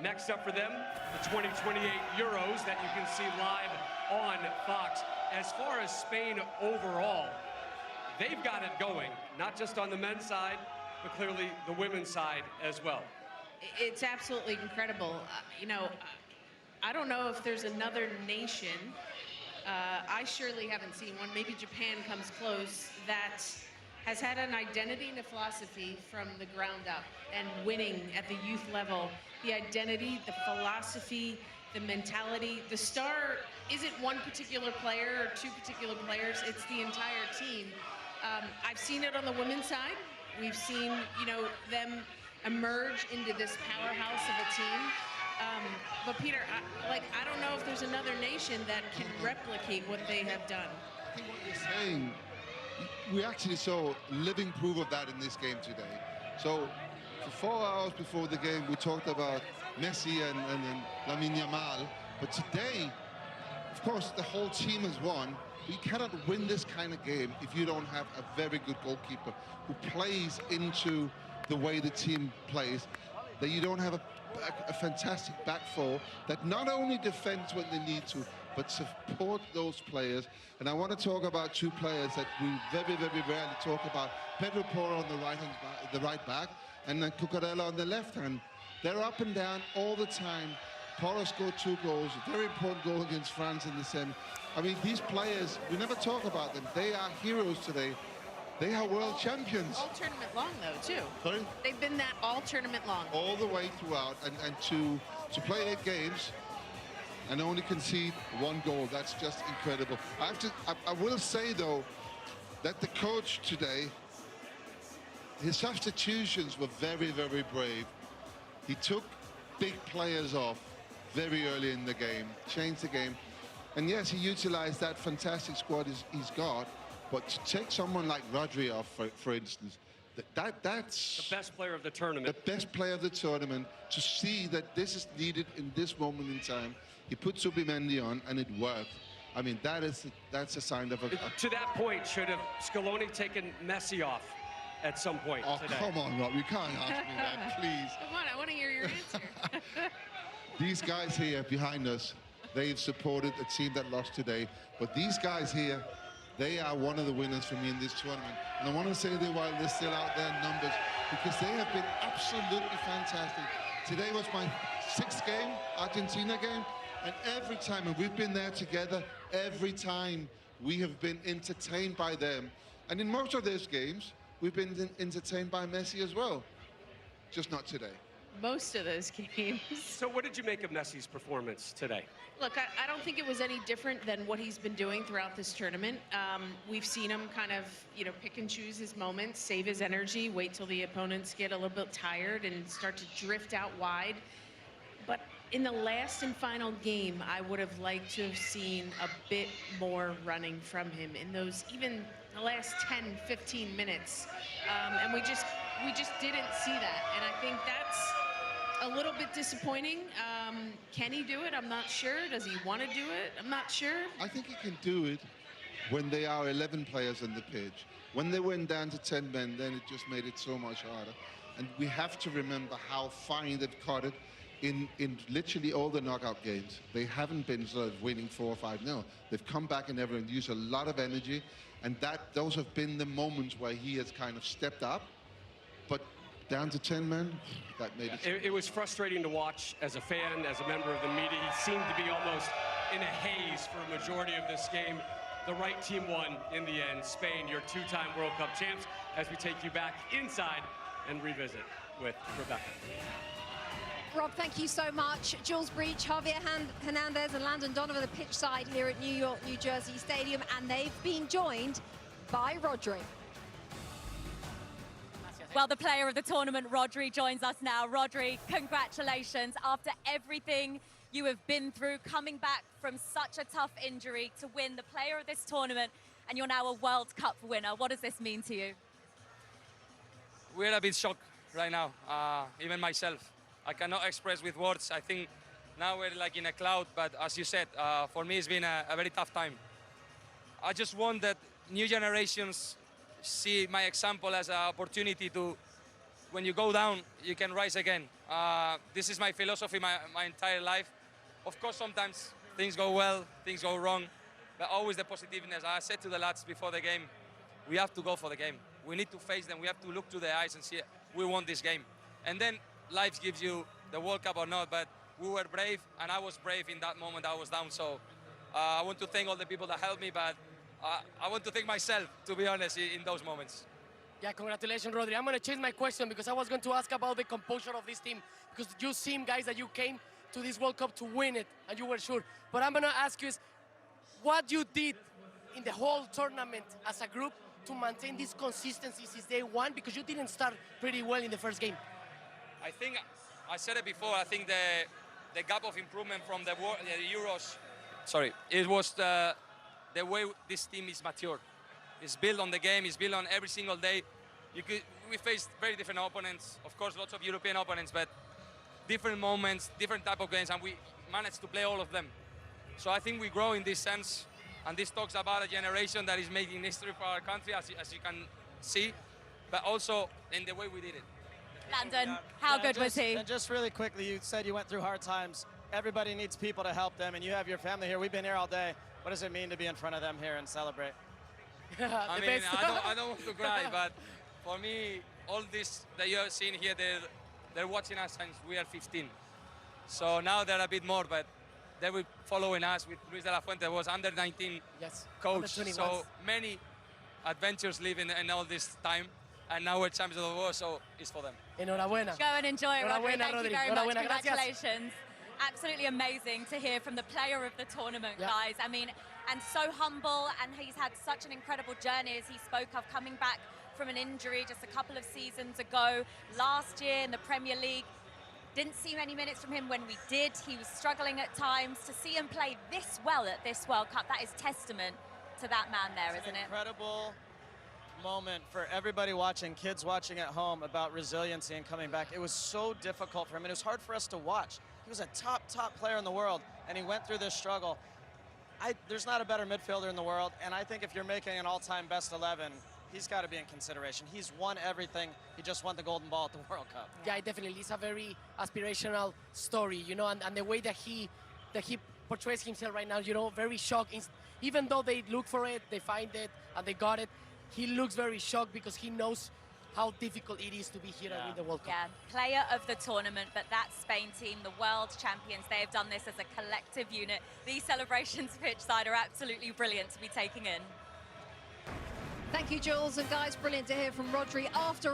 Next up for them, the 2028 Euros that you can see live on Fox. As far as Spain overall, they've got it going, not just on the men's side, but clearly the women's side as well. It's absolutely incredible. I don't know if there's another nation, I surely haven't seen one, maybe Japan comes close, that has had an identity and a philosophy from the ground up and winning at the youth level. The identity, the philosophy, the mentality. The star isn't one particular player or two particular players, it's the entire team. I've seen it on the women's side. We've seen, them emerge into this powerhouse of a team. But Peter, I don't know if there's another nation that can replicate what they have done. I think what you're saying, we actually saw living proof of that in this game today. So for 4 hours before the game, we talked about Messi and Lamine Yamal. But today, of course, the whole team has won. You cannot win this kind of game if you don't have a very good goalkeeper who plays into the way the team plays, that you don't have a fantastic back four that not only defends when they need to, but support those players. And I want to talk about two players that we very, very rarely talk about. Pedro Porro on the right back, and then Cucurella on the left hand. They're up and down all the time. Porro scored 2 goals, a very important goal against France in the semi. I mean, these players, we never talk about them. They are heroes today. They are world champions. All tournament long, though, too. Sorry? They've been that all tournament long. All the way throughout, and to play 8 games and only concede 1 goal, that's just incredible. I will say, though, that the coach today, his substitutions were very, very brave. He took big players off very early in the game, changed the game. And yes, he utilized that fantastic squad he's got, but to take someone like Rodri off, for instance, that's the best player of the tournament. The best player of the tournament, to see that this is needed in this moment in time. He put Subimendi on, and it worked. I mean, that's a sign of a... To that point, should have Scaloni taken Messi off at some point today? Oh, come on, Rob, you can't ask me that, please. Come on, I want to hear your answer. These guys here behind us, they've supported a team that lost today, but these guys here, they are one of the winners for me in this tournament. And I want to say that while they're still out there in numbers, because they have been absolutely fantastic. Today was my 6th game, Argentina game, and every time, and we've been there together, every time we have been entertained by them. And in most of those games, we've been entertained by Messi as well, just not today. Most of those games. So what did you make of Messi's performance today? Look, I don't think it was any different than what he's been doing throughout this tournament. We've seen him kind of, pick and choose his moments, save his energy, wait till the opponents get a little bit tired and start to drift out wide. But in the last and final game, I would have liked to have seen a bit more running from him in those, even the last 10, 15 minutes. And we just didn't see that. And I think that's a little bit disappointing. Can he do it? I'm not sure. Does he want to do it? I'm not sure. I think he can do it when they are 11 players on the pitch. When they went down to 10 men, then it just made it so much harder. And we have to remember how fine they've caught it in literally all the knockout games. They haven't been sort of winning 4 or 5-0. They've come back and everyone used a lot of energy, and those have been the moments where he has kind of stepped up. But down to 10 men, that made it. It was frustrating to watch as a fan, as a member of the media. He seemed to be almost in a haze for a majority of this game. The right team won in the end. Spain, your 2-time World Cup champs, as we take you back inside and revisit with Rebecca. Rob, thank you so much. Jules Breach, Javier Hernandez and Landon Donovan, the pitch side here at New York, New Jersey Stadium, and they've been joined by Rodri. Well, the player of the tournament, Rodri, joins us now. Rodri, congratulations. After everything you have been through, coming back from such a tough injury to win the player of this tournament, and you're now a World Cup winner. What does this mean to you? We're a bit shocked right now, even myself. I cannot express with words. I think now we're like in a cloud, but as you said, for me it's been a very tough time. I just want that new generations see my example as an opportunity to when you go down, you can rise again. This is my philosophy my entire life. Of course, sometimes things go well, things go wrong, but always the positiveness. I said to the lads before the game, we have to go for the game. We need to face them. We have to look to their eyes and see we won this game. And then life gives you the World Cup or not, but we were brave, and I was brave in that moment I was down. So I want to thank all the people that helped me, but I want to thank myself, to be honest, in those moments. Yeah, congratulations, Rodri. I'm going to change my question because I was going to ask about the composure of this team, because you seem, guys, that you came to this World Cup to win it, and you were sure. But I'm going to ask you is what you did in the whole tournament as a group to maintain this consistency since day one, because you didn't start pretty well in the first game. I think, I said it before, I think the gap of improvement from the Euros, it was the way this team is mature. It's built on the game, it's built on every single day. We faced very different opponents, of course, lots of European opponents, but different moments, different type of games, and we managed to play all of them. So I think we grow in this sense, and this talks about a generation that is making history for our country, as you can see, but also in the way we did it. Landon, how good was he? And just really quickly, you said you went through hard times. Everybody needs people to help them, and you have your family here. We've been here all day. What does it mean to be in front of them here and celebrate? I mean, I don't want to cry, but for me, all this that you're seeing here, they're watching us since we are 15. So now they're a bit more, but they will following us with Luis de la Fuente, was under 19 coach. So many adventures living in all this time, and now we're champions of the world, so it's for them. Enhorabuena. Go and enjoy it, Rodri. Thank you very much. Enhorabuena. Congratulations. Absolutely amazing to hear from the player of the tournament, guys. I mean, and so humble, and he's had such an incredible journey, as he spoke of, coming back from an injury just a couple of seasons ago. Last year in the Premier League, didn't see many minutes from him when we did. He was struggling at times. To see him play this well at this World Cup, that is testament to that man there, isn't it? Incredible moment for everybody watching, kids watching at home, about resiliency and coming back. It was so difficult for him, and it was hard for us to watch. He was a top player in the world, and he went through this struggle. There's not a better midfielder in the world, and I think if you're making an all-time best 11, he's got to be in consideration. He's won everything. He just won the Golden Ball at the World Cup. Yeah, definitely. It's a very aspirational story, you know, and the way that he portrays himself right now, you know, very shocked. Even though they look for it, they find it, and they got it, he looks very shocked because he knows how difficult it is to be here and win the World Cup. Yeah, player of the tournament, but that Spain team, the world champions, they have done this as a collective unit. These celebrations pitch side are absolutely brilliant to be taking in. Thank you, Jules. And guys, brilliant to hear from Rodri after